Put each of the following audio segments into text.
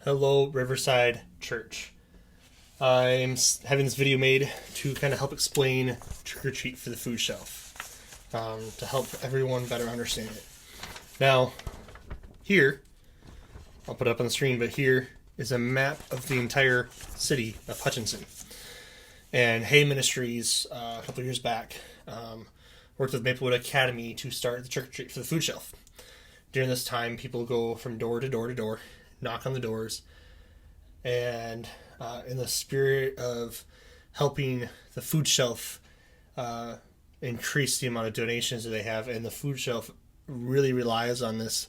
Hello, Riverside Church. I'm having this video made to kind of help explain trick or treat for the food shelf, to help everyone better understand it. Now, here, I'll put it up on the screen, but here is a map of the entire city of Hutchinson. And Hay Ministries, a couple years back, worked with Maplewood Academy to start the trick or treat for the food shelf. During this time, people go from door to door to door, knock on the doors, and in the spirit of helping the food shelf increase the amount of donations that they have, and the food shelf really relies on this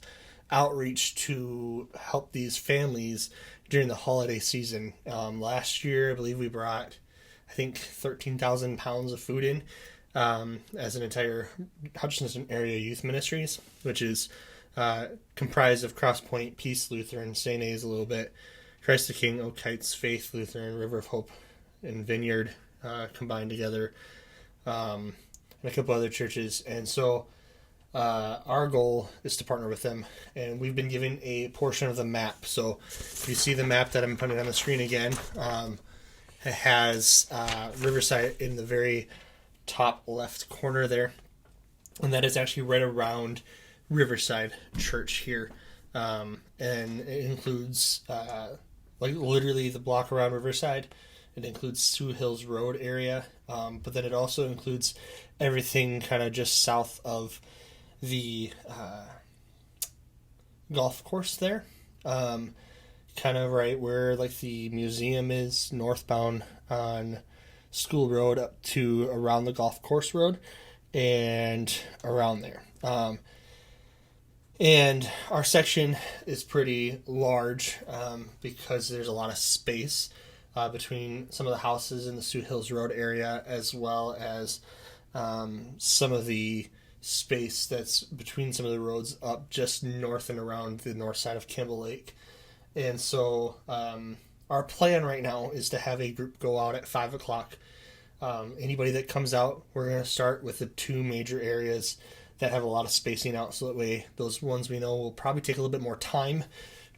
outreach to help these families during the holiday season. Last year, I believe we brought, 13,000 pounds of food in as an entire Hutchinson area youth ministries, which is comprised of Cross Point, Peace Lutheran, St. A's a little bit, Christ the King, Oak Heights, Faith Lutheran, River of Hope, and Vineyard combined together, and a couple other churches. And so our goal is to partner with them, and we've been given a portion of the map. So if you see the map that I'm putting on the screen again, it has Riverside in the very top left corner there, and that is actually right around Riverside Church here, and it includes literally the block around Riverside. It includes Sioux Hills Road area, but then it also includes everything kind of just south of the golf course there, kind of right where the museum is, northbound on School Road up to around the golf course road and around there. And our section is pretty large because there's a lot of space between some of the houses in the Sioux Hills Road area, as well as some of the space that's between some of the roads up just north and around the north side of Campbell Lake. And so our plan right now is to have a group go out at 5 o'clock. Anybody that comes out, we're going to start with the two major areas that have a lot of spacing out, so that way those ones we know will probably take a little bit more time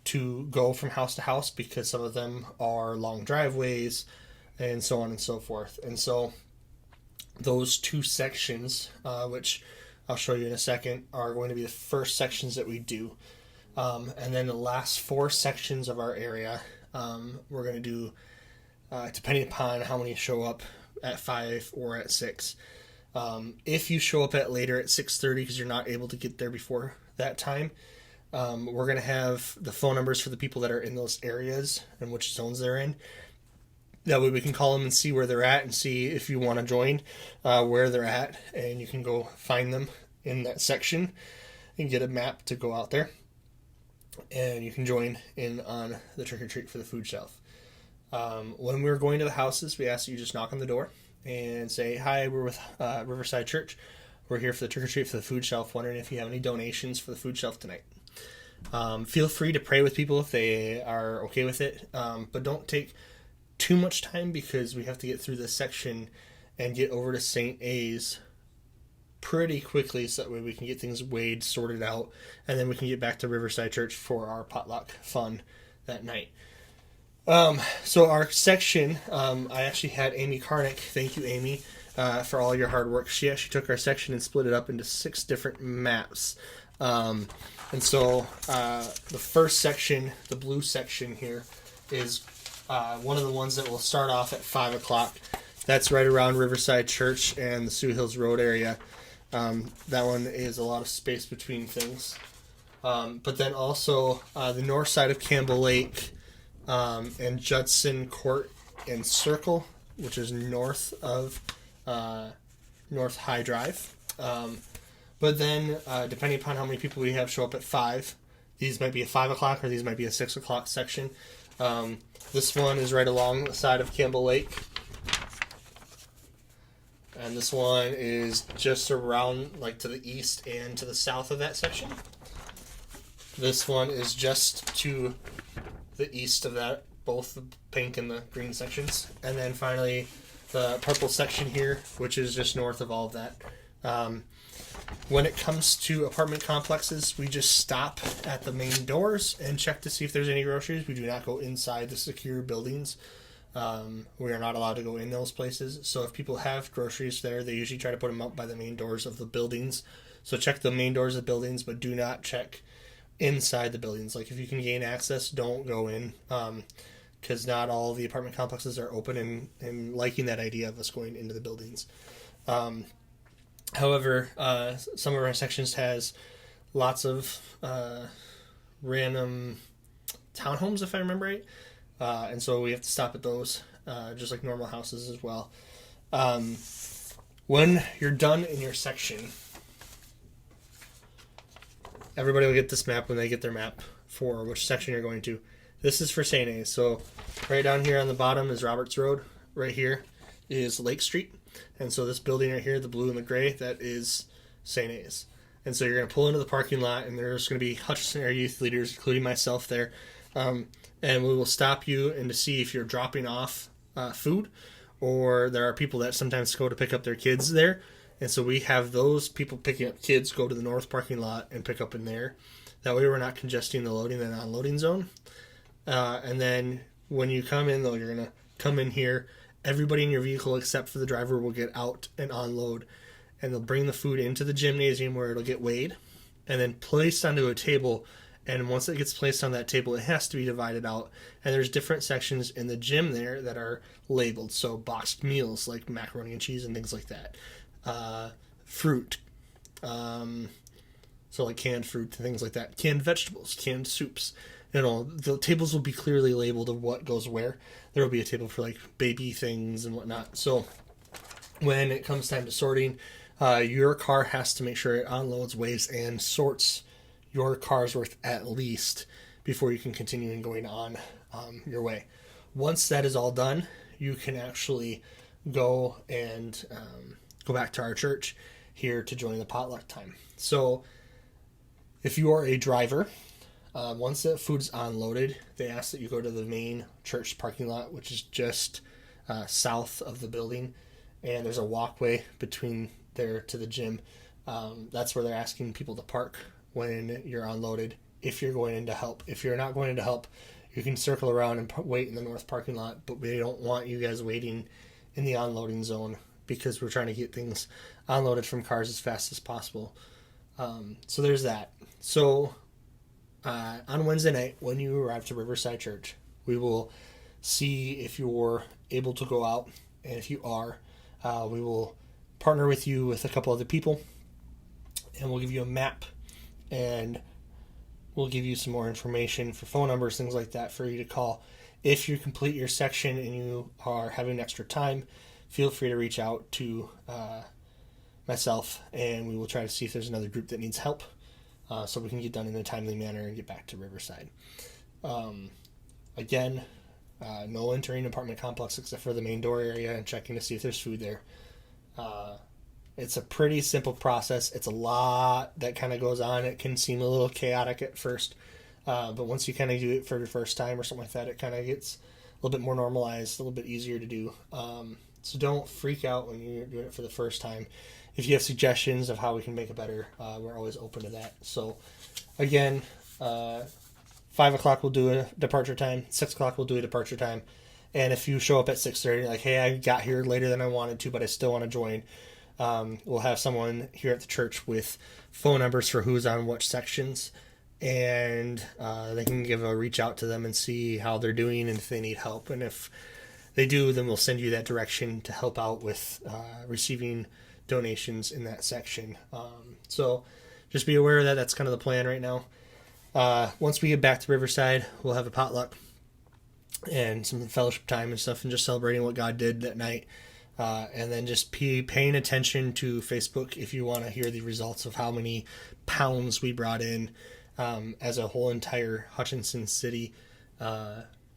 to go from house to house, because some of them are long driveways and so on and so forth. And so those two sections, which I'll show you in a second, are going to be the first sections that we do. And then the last four sections of our area, we're going to do, depending upon how many show up at 5 or at 6. If you show up later at 6:30 because you're not able to get there before that time, we're going to have the phone numbers for the people that are in those areas and which zones they're in. That way we can call them and see where they're at, and see if you want to join where they're at, and you can go find them in that section and get a map to go out there, and you can join in on the trick or treat for the food shelf. When we're going to the houses, we ask that you just knock on the door and say, "Hi, we're with Riverside Church. We're here for the trick or treat for the food shelf, wondering if you have any donations for the food shelf tonight." Feel free to pray with people if they are okay with it, but don't take too much time, because we have to get through this section and get over to St. A's pretty quickly, so that way we can get things weighed, sorted out, and then we can get back to Riverside Church for our potluck fun that night. So our section, I actually had Amy Karnick, thank you Amy, for all your hard work. She actually took our section and split it up into 6 different maps. And so the first section, the blue section here, is one of the ones that will start off at 5 o'clock. That's right around Riverside Church and the Sioux Hills Road area. That one is a lot of space between things. But then also the north side of Campbell Lake, and Judson Court and Circle, which is north of North High Drive. But then, depending upon how many people we have show up at 5, these might be a 5 o'clock or these might be a 6 o'clock section. This one is right along the side of Campbell Lake. And this one is just around, to the east and to the south of that section. This one is just to the east of that, both the pink and the green sections. And then finally the purple section here, which is just north of all of that. When it comes to apartment complexes, we just stop at the main doors and check to see if there's any groceries. We do not go inside the secure buildings. We are not allowed to go in those places. So if people have groceries there, they usually try to put them up by the main doors of the buildings. So check the main doors of buildings, but do not check inside the buildings. Like if you can gain access, don't go in, because not all the apartment complexes are open and liking that idea of us going into the buildings. However, some of our sections has lots of random townhomes, if I remember right, and so we have to stop at those, just like normal houses as well. When you're done in your section, everybody will get this map when they get their map for which section you're going to. This is for St. A's. So right down here on the bottom is Roberts Road. Right here is Lake Street. And so this building right here, the blue and the gray, that is St. A's. And so you're going to pull into the parking lot, and there's going to be Hutchinson Area Youth Leaders, including myself there. And we will stop you and to see if you're dropping off food, or there are people that sometimes go to pick up their kids there. And so we have those people picking up kids go to the north parking lot and pick up in there. That way we're not congesting the loading and unloading zone. And then when you come in, though, you're going to come in here. Everybody in your vehicle except for the driver will get out and unload, and they'll bring the food into the gymnasium where it'll get weighed and then placed onto a table. And once it gets placed on that table, it has to be divided out. And there's different sections in the gym there that are labeled. So boxed meals like macaroni and cheese and things like that. Fruit. So like canned fruit and things like that. Canned vegetables, canned soups. You know, the tables will be clearly labeled of what goes where. There will be a table for like baby things and whatnot. So when it comes time to sorting, your car has to make sure it unloads, weighs, and sorts your car's worth at least before you can continue in going on your way. Once that is all done, you can actually go and go back to our church here to join the potluck time. So if you are a driver, once the food is unloaded, they ask that you go to the main church parking lot, which is just south of the building, and there's a walkway between there to the gym. That's where they're asking people to park when you're unloaded, if you're going in to help. If you're not going in to help, you can circle around and wait in the north parking lot, but we don't want you guys waiting in the unloading zone because we're trying to get things unloaded from cars as fast as possible. So there's that. So on Wednesday night, when you arrive to Riverside Church, we will see if you're able to go out, and if you are, we will partner with you with a couple other people, and we'll give you a map, and we'll give you some more information for phone numbers, things like that, for you to call. If you complete your section and you are having extra time, feel free to reach out to myself, and we will try to see if there's another group that needs help, so we can get done in a timely manner and get back to Riverside. Again, no entering apartment complex except for the main door area and checking to see if there's food there. It's a pretty simple process. It's a lot that kind of goes on. It can seem a little chaotic at first, but once you kind of do it for the first time or something like that, it kind of gets a little bit more normalized, a little bit easier to do. So don't freak out when you're doing it for the first time. If you have suggestions of how we can make it better, we're always open to that. So again, 5 o'clock we'll do a departure time, 6 o'clock we'll do a departure time, and if you show up at 6:30, like, hey, I got here later than I wanted to, but I still want to join, we'll have someone here at the church with phone numbers for who's on what sections, and they can give a reach out to them and see how they're doing and if they need help. And if they do, then we'll send you that direction to help out with receiving donations in that section. So just be aware of that. That's kind of the plan right now. Once we get back to Riverside, we'll have a potluck and some fellowship time and stuff, and just celebrating what God did that night. And then just paying attention to Facebook if you want to hear the results of how many pounds we brought in as a whole entire Hutchinson city.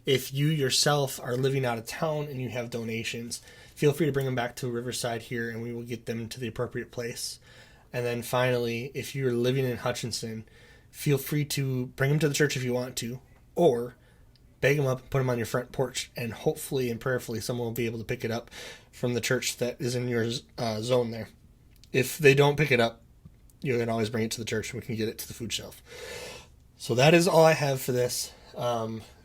If you yourself are living out of town and you have donations, feel free to bring them back to Riverside here, and we will get them to the appropriate place. And then finally, if you're living in Hutchinson, feel free to bring them to the church if you want to, or bag them up and put them on your front porch, and hopefully and prayerfully someone will be able to pick it up from the church that is in your zone there. If they don't pick it up, you can always bring it to the church and we can get it to the food shelf. So that is all I have for this.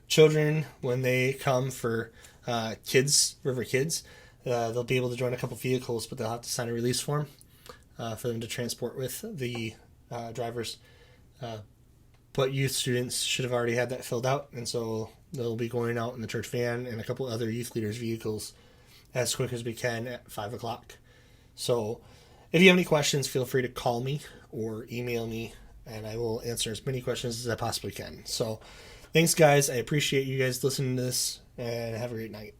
Children, when they come for River Kids, they'll be able to join a couple vehicles, but they'll have to sign a release form for them to transport with the drivers. But youth students should have already had that filled out, and so they'll be going out in the church van and a couple other youth leaders' vehicles as quick as we can at 5 o'clock. So if you have any questions, feel free to call me or email me, and I will answer as many questions as I possibly can. So thanks, guys. I appreciate you guys listening to this, and have a great night.